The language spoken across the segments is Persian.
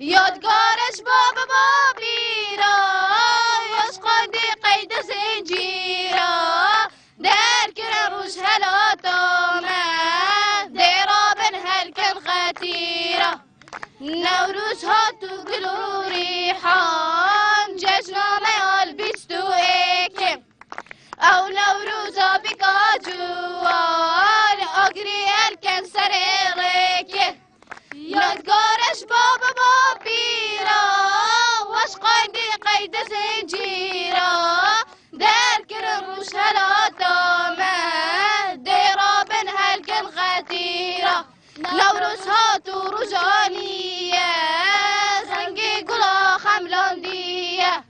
یادگارش بابا بابیرا عشق دی قید زنجیرا در کر روش هلات آمد درابن هلکن خطیرا نوروز ها تو گلو ریحان جشنامه آل بیست و ایکم او نوروزا بکا جوان آگری هلکن سر ریکه یادگارش بابا بابیرا واشقای دی قید زنجیرا در کر روش هلات آمد درابن هلکن خطیرا نوروز ها تو روزانیه زنگی گلا خملاندیه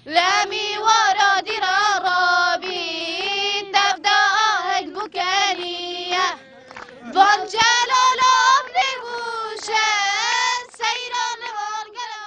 لمی وارا دیرا رابی تبدا آهد بکانیه وان جلال آمنی بوشه سیران وارگلا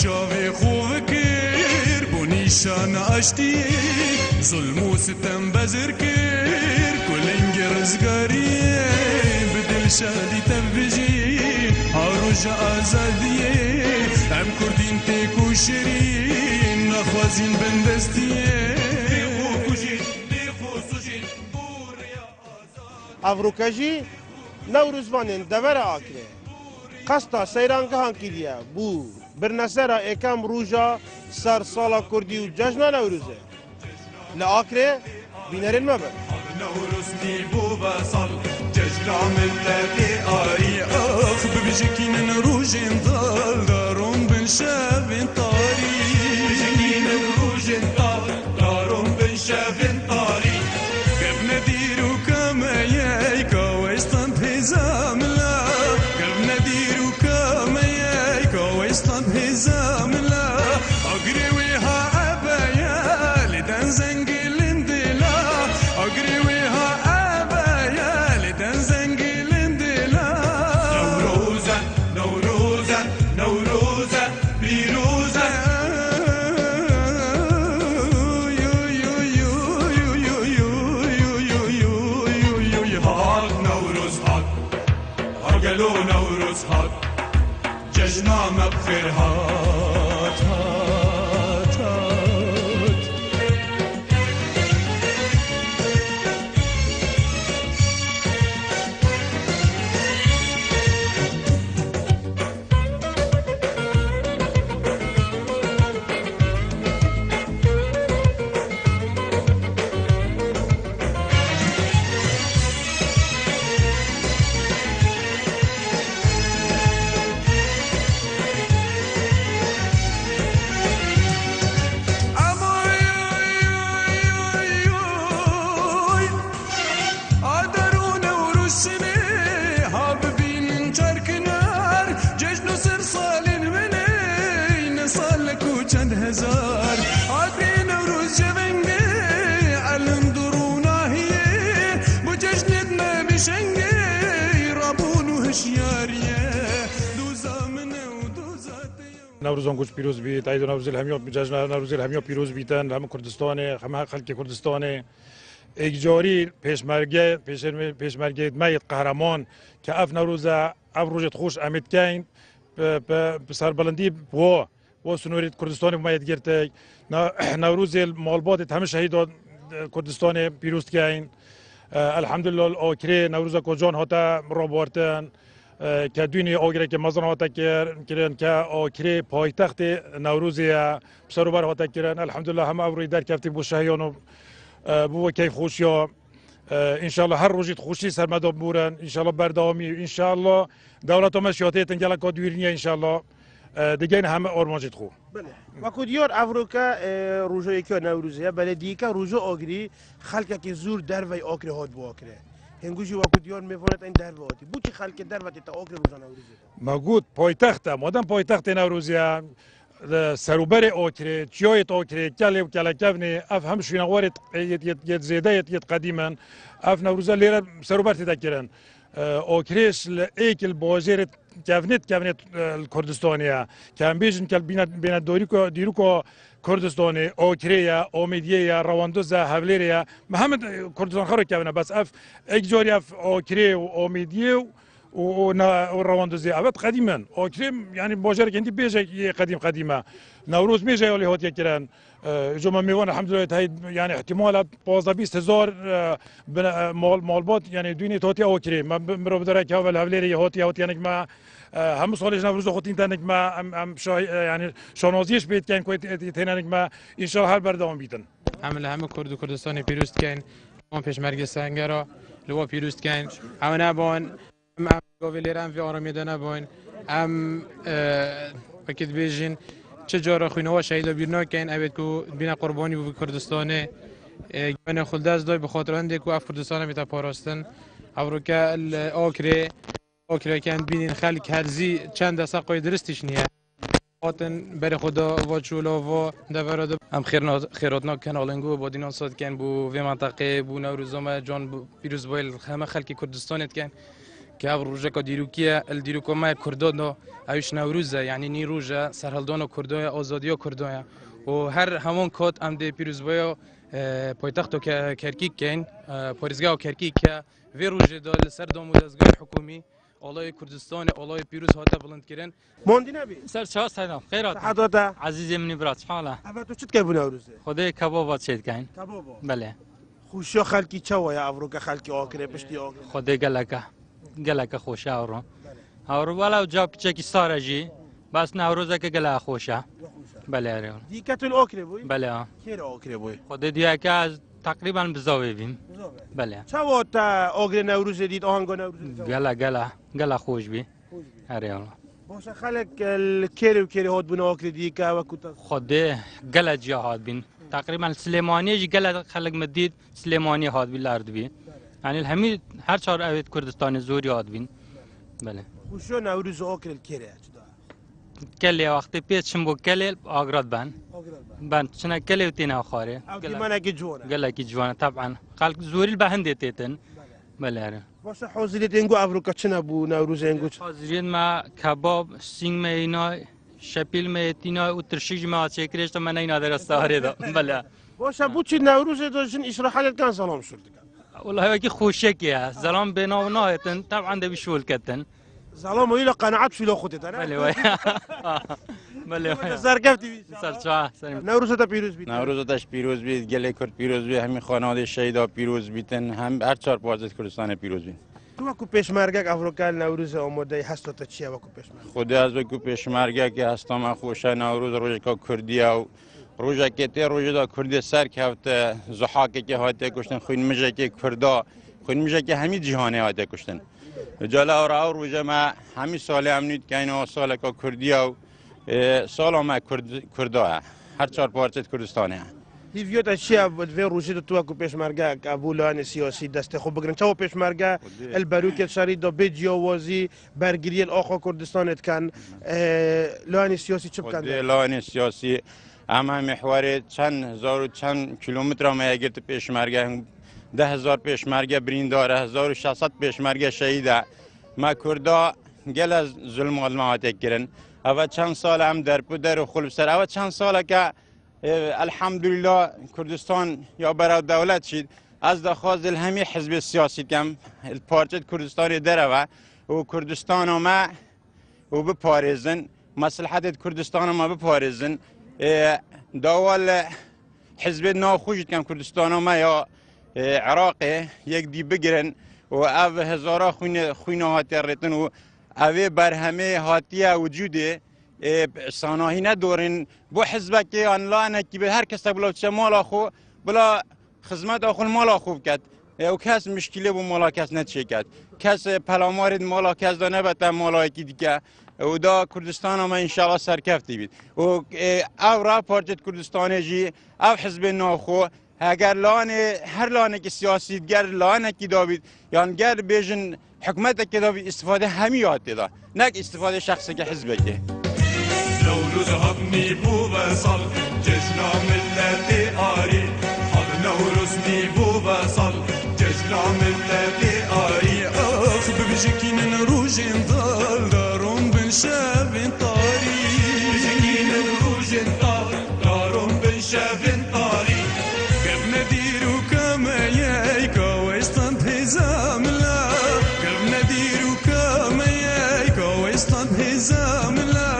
چاوی خوب کر بونیشان اشتی ظلم و ستم بزر کر کلنگ رزگاری بدل شادی تبجی هاروج آزادیه هم کردین تکو شرین نخوازین بندستیه افروکجی نوروزوانین دور آکره قصتا سیرانگهان کلیه بو برنسرا اکم روژا سر سالا کردی و جشن نوروزه لآکره بینرین مبر نوروز نیبو بسال جشن ملتی آری اخ ببجکین روژین دال دارون بن شبین تاری ببجکین روژین دال دارون بن شبین تاری کم هلو نوروز هات جشنا بخير هات هات هات هزار عادي نوروز جبنجي علم درونا هي بججنتنا بشنجي رابون وهشياريه دوزا من ودوزاتي نوروزان گوش پیروز بیت، عید نوروز الهمیات بجشن نوروز الهمیات پیروز بیتن، هم کردستانه، هم خلق کردستانه. اجاری پیشمرگه مایت قهرمان که اف نوروز اف روزت خوش امید کین به سربلندی و سنوریت کردستان مایت گرته نوروز مالبات همه شهید کردستان پیروز کین الحمدلله آکری نوروز کجان هاتا رابطن که دنیای آگره که مزن هاتا کردن که آکری پایتخت نوروزی بسروبر هاتا کردن الحمدلله همه اوری در کفتی بو شهیانو بو کیف خوشیا انشالله هر روزی خوشی سرمدا بورن انشالله بردامی انشالله دولت مشیاتی تنجلا کادویرنی انشالله دیگه همه آرمانجت خو بله وقتی دیار افریقا روزایی که نوروزیه بله دیگه روزا آگری خلک که زور در وی آگری هات بو آگری هنگوشی وقتی دیار میفهمد این در واتی بودی خلک در واتی تا آگری روزا نوروزیه موجود پایتخت مادام پایتخت نوروزیه سروبر آکری چیایت آکری کلی و کلکفنی اف هم شینوارت یت زیده یت قدیما اف نوروزه لیره سروبر تذکرن آکریش ایکل بازیرت کفنت الکردستانیه که بیشتر که بین دیروکو کردستانی آکریه آمیدیه رواندوزه حولیریه محمد کردستان خارج کفنه بس اف اجاری اف آکری و آمیدیه و رواندوزی اوت قدیما آکری یعنی بازار کندی بیشه قدیمه نوروز میشه ولی هات کردن جمع میوان الحمدلله يعني احتمال 15-20 هزار مالبات يعني دنيا توتي اوكري ما مرو بدرك هاول هوليري هوتي يعني ما هم صالح نوروز خودين تنك ما هم يعني شانازيش بيت كان كويت تنك ما ان شاء الله هر بردام بيتن هم کرد و کردستان پیروز کن اون پیشمرگ سنگرا لوا پیروز کن هم نبان هم گاویلرم و آرامی نبان هم وقت بیشین چه جارا خوینه شهید بیرنا کن اوید کو بین قربانی و کردستانه من خلداز دای به خاطر انده کو اف کردستانه میتا پاراستن افریقا آکره کن بینین خلق هرزی چند دسته قای درستش نیه آتن بر خدا و چولا و دوراد هم خیراتنا کن آلنگو با دینان صد کن بو و منطقه بو نوروزم جان پیروز بایل همه خلق کردستانت کن که او روزه که دیروکیه الدیروکو ما کردانو ایش نوروزه یعنی نی روزه سرهلدان کردای آزادی کردای و هر همون کات ام دی پیروز بایا پایتخت کرکیک کن پاریزگاه کرکیک که وی روزه دال سر دامودازگاه حکومی آلای کردستان آلای پیروز هاته بلند کردن ماندی نبی سر چه سلام خیرات حدادا عزیزی منی برات حالا اما تو چت که بو نوروزه خدای کبابات شد کن کبابا بله خوشیا خلکی چه وای افریقا خلکی آکره پشتی آکره خدای گلکه خوشه آورو آورو ولی جا کچکی سارجی بس نوروزه که گله خوشه بله آره دیگه تو آکره بوی بله کی آکره بوی خدای دیگه که از تقریبا بزاوی بیم بله چه وقت آکره نوروز دید آهنگ نوروز گله خوش بی آره باشه خلک کری هات بنا آکره دیگه و کوتا خدای گله جا هات بین تقریبا سلیمانی جی گله خلق مدید سلیمانی هات بی لارد بی یعنی همین هر چهار اوید کردستان زوری هات بین بله خوشو نوروز آکره کره کلی وقتی پیشم بو کلی آگراد بان چنان کلی و تینا خاره من جوانه گله کی جوانه طبعا خلق زوری البهنده تیتن بله باشه حاضریت اینگو افریقا چنا بو نوروز اینگو حاضرین ما کباب سینگ مینا شپیل میتینا و ترشیج ما چکرش تو من اینا درست آره دا بله باشه بو چی نوروز داشتن اشراحات کن سلام شد والله هيك خوشك يا زلام بينا ونايتن طبعا ده بشول كتن زلام ویلا قناعت شیلا خودت نه بله وای بله وای سرکفتی سرچا نوروز تا پیروز بیت نوروزش پیروز بید، گله کرد پیروز بید، همین خانواده شهیدا پیروز بیتن، هم هر چهار پارچه کردستان پیروز بید. تو وکو پیشمرگک افروکال نوروز آماده هست تا چیه وکو پیشمرگ خود از وکو پیشمرگه که هستم من خوشه نوروز روز که کردی و روزه که تی روز دا کردی سر که هفت زحاکی که هاته کشتن خوین میشه که کردا خوین میشه که همین جهانی هاته کشتن جلا را روز ما همین سال امنیت که اینا سال که کردی و سال ما کردا هر چهار پارچه کردستانه هیویوت چیه به روزی تو وکو پیشمرگک ابولان سیاسی دست خوب بگیرن چه پیشمرگه البروک شرید دا بجیاوازی برگیری آخا کردستانت کن لان سیاسی چه بکن لان سیاسی اما محور چند هزار و چند کیلومتر ما اگر تو پیشمرگه 10,000 پیشمرگه برینداره 1600 پیشمرگه شهیده ما کردا گل از ظلم علمات کردن اول چند سال هم در پدر و خلف سر اول چند سال که الحمدلله کردستان یا برای دولت شد از دخواست همه حزب سیاسی کم پارچه کردستان داره و کردستان ما و بپارزن مصلحت کردستان ما بپارزن داول حزب ناخوش کم کردستان ما یا عراق یک دی بگیرن و او هزارا خوینه هاتی ریتن و او بر همه هاتی وجوده ساناهی ندارن بو حزب که آنلاین کی به هر کس بلا چه مال خو بلا خدمت آخو مال خوب کرد و کس مشکلی بو مال کس نچه کرد کس پلامارد مال کس دا نبت مال کی دیگه و دا کردستان ما ان شاء الله سرکفتی بید و او را پارچه کردستان جی او حزب ناخو اگر هر لانه که سیاسی گر لانه کی داوید یان گر بیژن حکومت که داوید استفاده همی یاد دا نه استفاده شخصی که حزب که نوروز هضمي بو بصل جشنا ملتي آري هذا نوروز مي بو بصل جشنا ملتي آري أخ ببجكين نروج نضل دارهم بنشاف طاري بجكين نروج نضل دارهم بنشاف طاري كيف نديرو كما يايكا ويستن هزام لا كيف نديرو كما يايكا ويستن هزام لا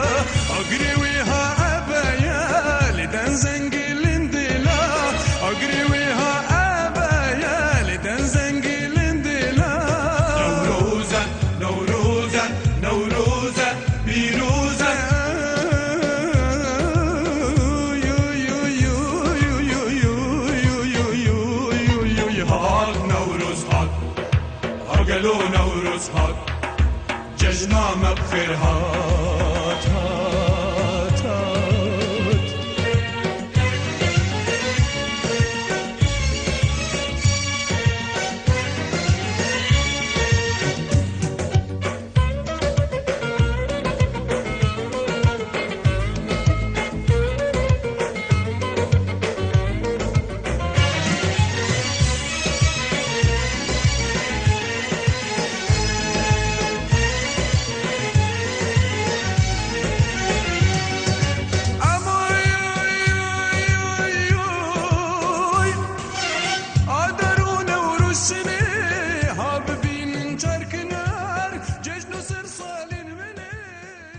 أقريويها أبايا لدن زنقلن دلا أقريويها أبايا لدن زنقلن دلا نوروزا نوروزا نوروزا بيروزا هاد نوروز هاد هاقلو نوروز هاد ججنا مبخير هاد هاد هاد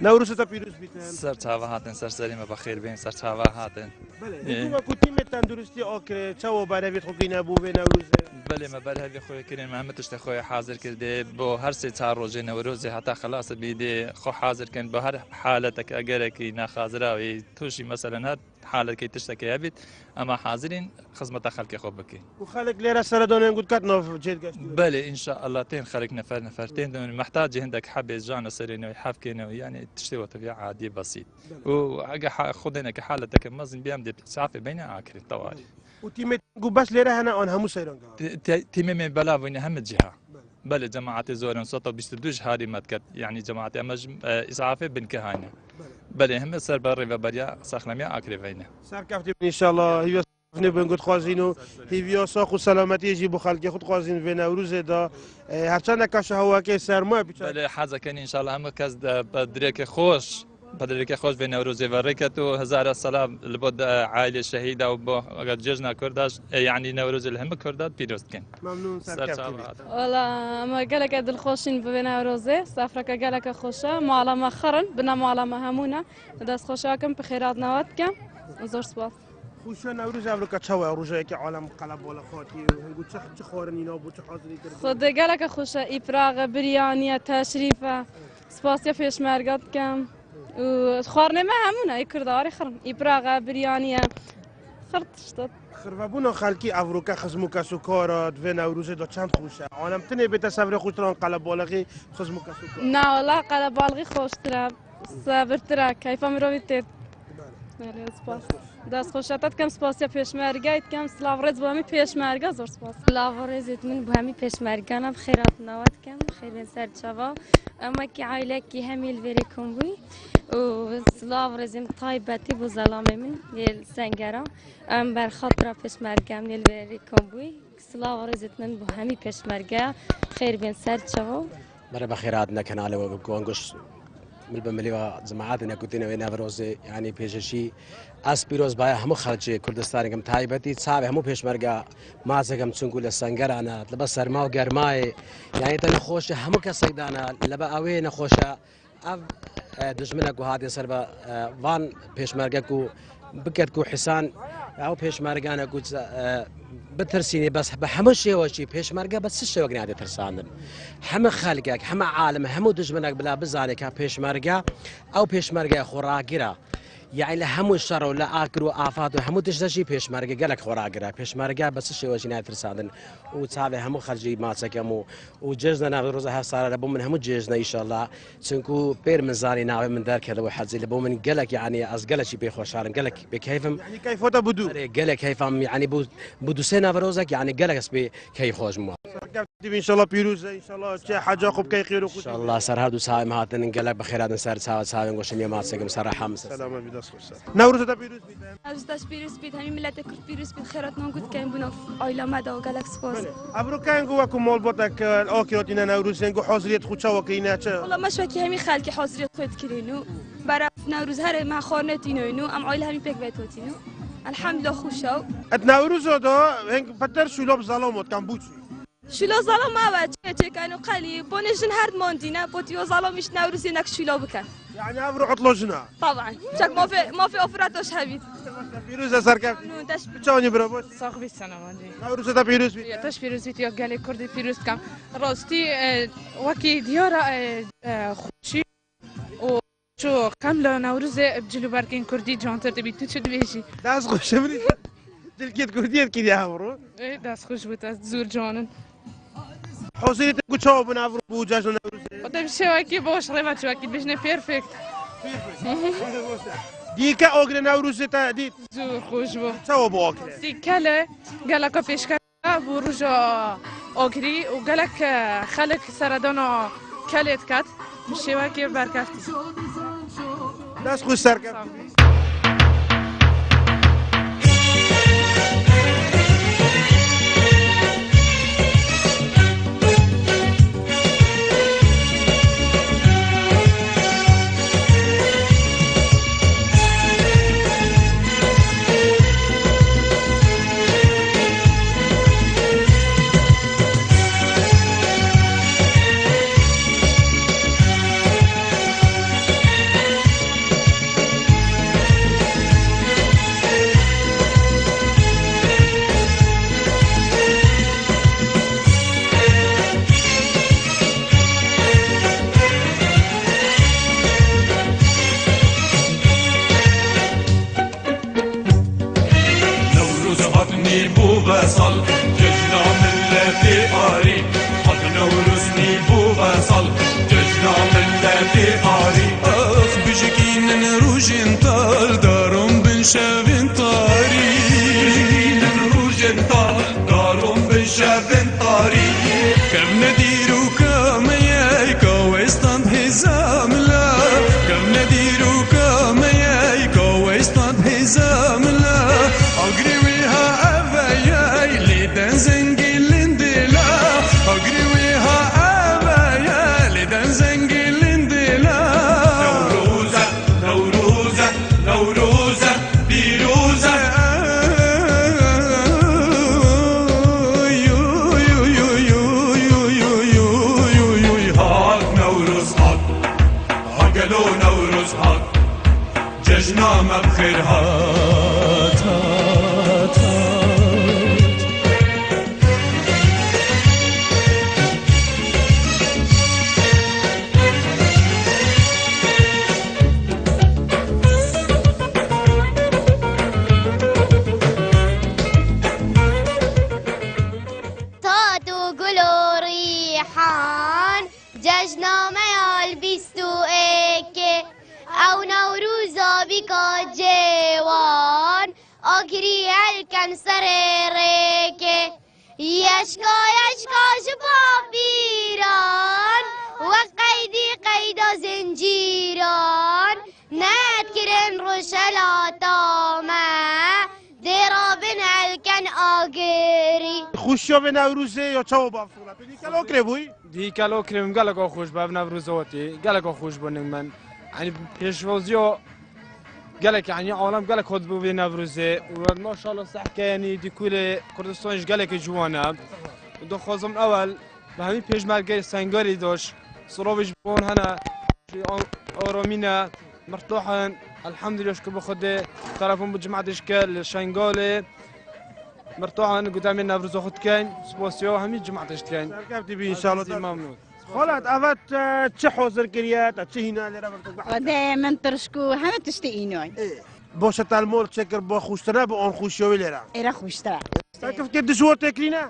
نوروز تا پیروز بیتن سر چاوا هاتن سر سریم بخیر بین سر چاوا هاتن بله تو وکو تیم تندرستی آکر چه و برای بیت خوکی نبو به نوروز بله ما بر هذه خوي كريم محمد تشتخوي حاضر كده بو هر سي صار روزي نوروزي حتى خلاص بيدي خو حاضر كان بهر حالتك اجرك ناخازرا توشي مثلا هاد حالك تشتكي ابيت اما حاضرين خدمه خلق خوبك وخلق ليرا سردون نقول كاتنو جيت قشت بله ان شاء الله تين خلق نفرتين محتاج عندك حب جانا سرينو يحفكينو يعني تشتوي طبيعه عادي بسيط وحاجه خذنا كحالتك مازن بيام دي صافي بين عاكر طوالي وتيم جو بس ليرا هنا اون همو سيران تيم من بلا وين هم جهه بله جماعات زورن صوت بيستدوج هاري متكت يعني جماعات اسعاف بن كهانه بله هم سر بري وبريا سخلمي اكريفينه سر كفتي ان شاء الله هي نبنگوت خوازینو هیویا ساخو سلامتی جی بو خلق خود خوازین و نوروز دا هرچند کاش هوا که سرما بله حاجه كان ان شاء الله هم كز بدريك خوش بدرك خوش بين نوروز وركتو هزار السلام لبود عائلة شهيدة وبو ججنا كرداش يعني نوروز الهم كردات بيروست كان ممنون سرکب والله ما قالك عدل خوشين ببنا روزي سافرك قالك خوشة معلمة خرن بنا معلمة همونا دست خوشاكم بخيرات نواتكم زور سپاس خوشا نوروز افریقا چاوه روزایی که عالم قلب بالا خاطی هنگو چه خورن اینا بو چه حاضری کرد خود قالك خوشة إبراغ بريانية تشريفة سپاسيا فيش مرقات كم وخورنا ما همونا يكرداري خرن إبراغ بريانية خرط شطط خربابونا خالکی افریقا خزمو کسوکارات و نوروز دا چند خوشه عالم تنه به تصور خوشتران قلب بالغی خزمو کسوکار نا والله قلب بالغي خوش ترى صبر ترى كيف مرويتت سپاس دست خوشتت کم سپاسیا پیشمرگایت کم سلاورز با همی پیشمرگا زور سپاس سلاورزت من با همی پیشمرگانا بخیرات نوات کم خیر سرچوا اما کی عائله کی همیل وری کم بوی و سلاورزم طایبتی بو ظلامه من لیل سنگرا ام بر خاطر پیشمرگام لیل وری کم بوی سلاورزت من با همی پیشمرگا خیر بین سرچوا مرة بخيرات نكنالي وقوانقش ملبملي وجماعاتنا كنتنا وين بروزي يعني بيجشي اس بيروز بايا همو خرج كردستان كم تايبتي تصاب همو بيش مرقا ما زكم تنقول السنجر انا لبصر ما وقرماي يعني تاني خوش همو كصيدانا لبا اوين خوشا اف دجمنك وهادي سربا فان بيش مرقا كو بكت كو حسان او بيش مرقانا كو بترسيني بس بحمو شيء وشي بيش مرقا بس الشيء وقني عادي ترسانن حما خالقك حما عالم همو دجمنك بلا بزانك بيش مرقا او بيش مرقا خوراقرا يعني لهمو الشر ولا آكل وآفات وهمو تشتشي بيش مرقا قالك خوراقرا بيش مرقا بس الشيء وشي نادي ترسانن وتصابي همو خرجي ماسكمو وجزنا ناخذ روزها صار لبو من همو جزنا ان شاء الله تنكو بير من زاري ناوي من دارك هذا واحد زي لبو من قالك يعني از قالك بي خوشارن قالك بكيفم يعني كيف هذا بدو قالك كيفم يعني بدو سنه فروزك يعني قالك بي كي خوش مو ان شاء الله بيروز ان شاء الله شي حاجه خوب كي خير ان شاء الله سر هادو سايم هاتن قالك بخيرات سر ساوي وشمي ما تسقم صراحه سلام بداس خوش نوروز دا بيروز از دست پیروز بید همین ملت کرد پیروز بید خیرات نانگود که این بنا آیلا مدا و گلک سپاس ابروکان گو کو مول بوتك الاوكيوت ان نوروز انگو حاضريت خود چاو کینا چه والله مش وکی همین خلک حاضریت خود کرینو برای نوروز هر ما خورنت اینو ام آیلا همین پک بیتوتینو الحمدلله خوشاو ات نوروز دا هنگ فتر شلوب ظلامت کم بوچی شلو ظلام ما چه کانو قلی بونشن هرد موندینا بوتیو ظلامش نوروز نک شلو بکن يعني ابرو عطلو جنا طبعا شك ما في اوفراتوش حبيبي بيروز سركب تشوني برابوس صاحبي السنة مالي نوروز دا بيروز تاش بيروز بيت يا قالي كردي بيروز كم راستي وكي ديارة خوشي وشو كاملة نوروز بجلو باركين كردي جانتر تبي تشد بيجي داس خوش مني تلكيت كرديت كي يا برو ايه داس خوش بتاع زور جانن حوزيت كو تشاو بنافرو بوجاج نوروز قدام شواكي باش ريفات شواكي بيجنا بيرفكت ديكا اوغري نوروز تا ديت زور خوش بو تشاو بو اوكري دي كلا قالك بيشكا بروجا اوغري وقالك خلق سردانا كلت كات شواكي بركفتي داس خوش سركب وصل ججنا ملتي آري حط نورسني بو وصل ججنا ملتي آري أخ بجكين نروجين طال دارم بن شافين طاري بجكين نروجين طال دارم بن شافين طاري كم نديرو كم يايكا ويستان حزام لا كم نديرو كم يايكا ويستان حزام لا أقري زنجلين دلا أجري وها أبايا لدن زنجلين دلا ججنا ما بخير هات هات هات جشنا میال بیست و اکه او نوروزا بیکا جوان آگری هلکن سر ریکه یشکا یشکا جبا بیران و قیدی قیدا زنجیران نت کرن روشلاتامه درابن هلکن آگری خوشیا به نوروزه یا چاو بافصوله تو دیگه لوکره بوی دی کلو کریم گلگا خوش به نوروزاتی گلگا خوش بونیم من یعنی پیشوازیو گلک یعنی عالم گلک خود بو به نوروزه و ماشاءالله صحکه یعنی دی کل کردستانش گلک جوانه دو خوازم اول به همین پیشمرگه سنگاری داشت صرافش بون هنا آرامینه مرتاحن الحمدلله شکر به خود طرفم بجمعتش کل شنگاله مرتاحن قدام نوروز خود کن سپاسیو همین جمعتش کن سرکفتی بی انشالله ممنون خالد اوت چه حاضر کریات چه هینا لرا برتك دائما ترشكو همه تشتئينوي باشه تلمول تشكر با خوشتره با آن خوشیوی لرا إيرا خوشترا كيف كده جوار تاكلينا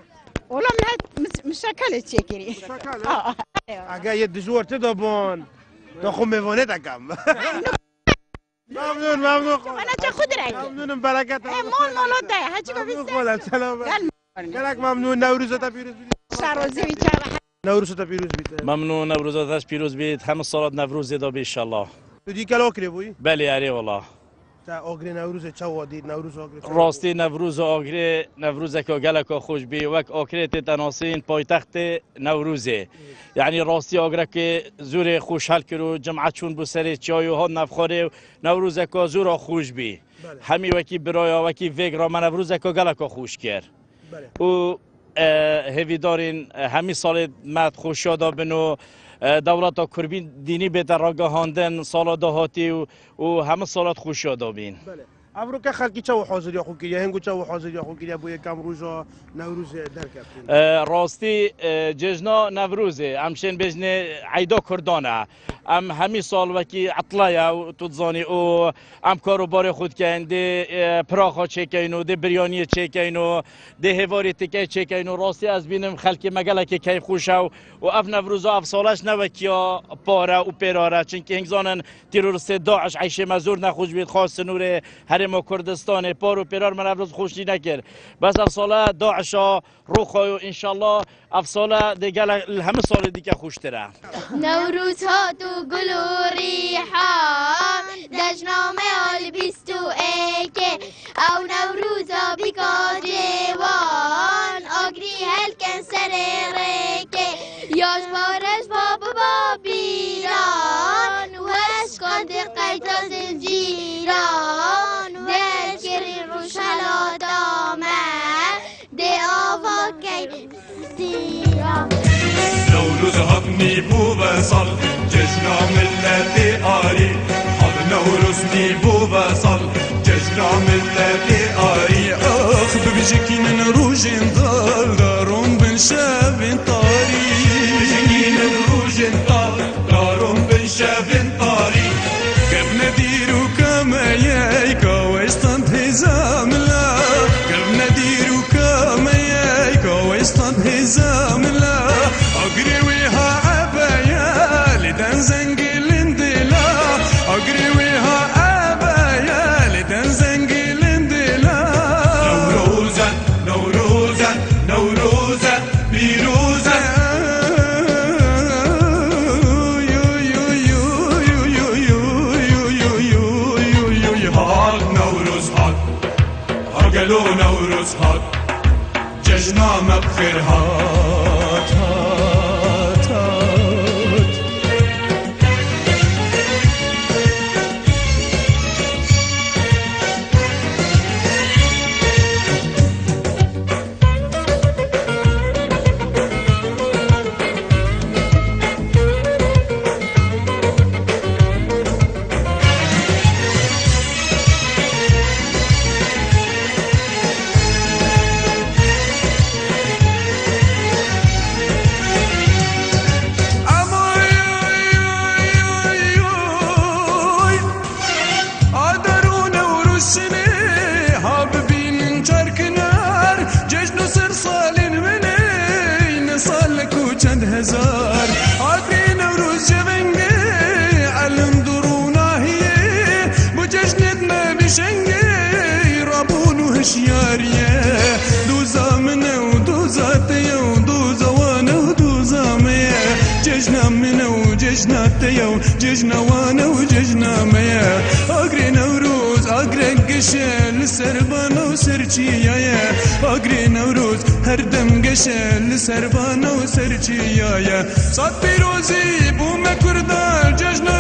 والله من مشكلة تشكري اگه یه دجوار تدابون تا خو میوانه دکم ممنون ممنون انا چه خود رنگ ممنونم برکت مال مالات ده هرچی ببینید خالد سلام گلک ممنون نوروزت پیروز بید شروزی بیچاره نوروزت پیروز بید ممنون نوروزتش پیروز بید همه سالات نوروز دا به انشالله تو دی کلا آگری بوی؟ بله اره والله تا آگری نوروز چه وادید نوروز آگری راستی نوروز آگری نوروز که گلک خوش بی وک آکریت تناسین پایتخت نوروزه یعنی راستی آگره که زور خوشحال کرو جمعت چون بو سر چای و ها نفخاره نوروز که زور خوش بی همی وکی برای وکی وگ را من نوروز که گلک خوش کرد و هویدارین همی سال مد خوشیادا بنو دولت کربین دینی به در راگهاندن سال دهاتی و همه سالات خوشیادا بین ابرو که خلکی چه حاضری خو کیه هنگو چه حاضری خو کیه بو یکم روزا نوروز درکتین راستی جشنا نوروزه همشن بجنه عیدا کردانه ام همی سال وکی عطلایا و تزانی او ام کارو بار خود کنده پراخا چکینو ده بریانی چکینو ده هواری تکی چکینو راستی از بینم خلکی مگله که کی خوشو و اف نوروزا اف سالش نوکیا پاره و پراره چونکه هنگزانن تروریست داعش عیش مزور نخوش بید خاص نور حرم کردستان پار و پرار من افروز خوشی نکرد بس اف ساله داعشا رو خواهی و انشالله اف ساله دیگه همه سال دیگه خوشتره نوروز ها تو گل و ریحان دجنامه آل بیست و اکه او نوروز ها بیکا جوان آگری هلکن سر ریکه یاش بارش بابا بیران و اشکان دی قیتا زنجیران دل کری روشلا دامه دی آوا کی ستیران نوروز هاتنی بو بسال جشنا ملتی آری حد نوروز نی بو بسال جشنا ملتی آری آخ ببجکی من روژن دال دارم بن شبین طاری بجکی من روژن دال دارم بن شبین طاری قبل ندیرو کمیای کوستان هزام لا قبل ندیرو کمیای کوستان هزام لا أقريويها عبايا لدن زنقل اندلا أقريويها عبايا هزار عبري نوروز جبنجي علم درونا هي بججنتنا بشنجي رابون وهشيارية دوزا منا ودوزا تيا ودوزا وانا ودوزا ميا ججنا منا وججنا تيا وججنا وانا وججنا ميا أقري نوروز أقري قشل سربانا وسرچيايا أقري نوروز هردم قشل سربانا وسرچيايا صد بيروزي بوما كردار ججنا